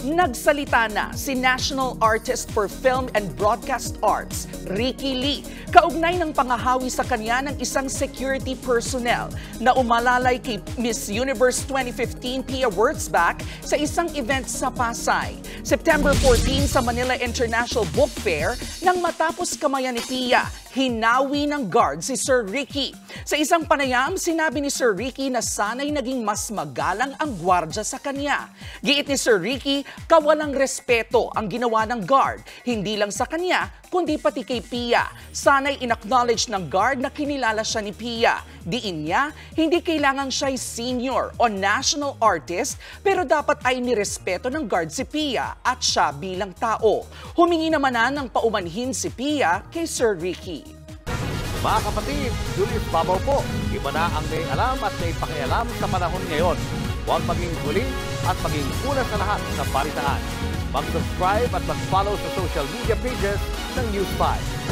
Nagsalita na si National Artist for Film and Broadcast Arts, Ricky Lee, kaugnay ng pangahawi sa kanya ng isang security personnel na umalalay kay Miss Universe 2015 Pia Wurtzbach sa isang event sa Pasay. September 14 sa Manila International Book Fair, nang matapos kamayan ni Pia, hinawi ng guard si Sir Ricky. Sa isang panayam, sinabi ni Sir Ricky na sana'y naging mas magalang ang gwardya sa kanya. Giit ni Sir Ricky, kawalang respeto ang ginawa ng guard, hindi lang sa kanya, kundi pati kay Pia. Sana'y in-acknowledge ng guard na kinilala siya ni Pia. Diin niya, hindi kailangan siya'y senior o national artist, pero dapat ay nirespeto ng guard si Pia at siya bilang tao. Humingi naman na ng paumanhin si Pia kay Sir Ricky. Mga kapatid, Julius Babaw po. Iba na ang may alam at may pakialam sa panahon ngayon. Huwag maging huli at maging una sa lahat ng balitaan. Mag-subscribe at mag-follow sa social media pages ng News 5.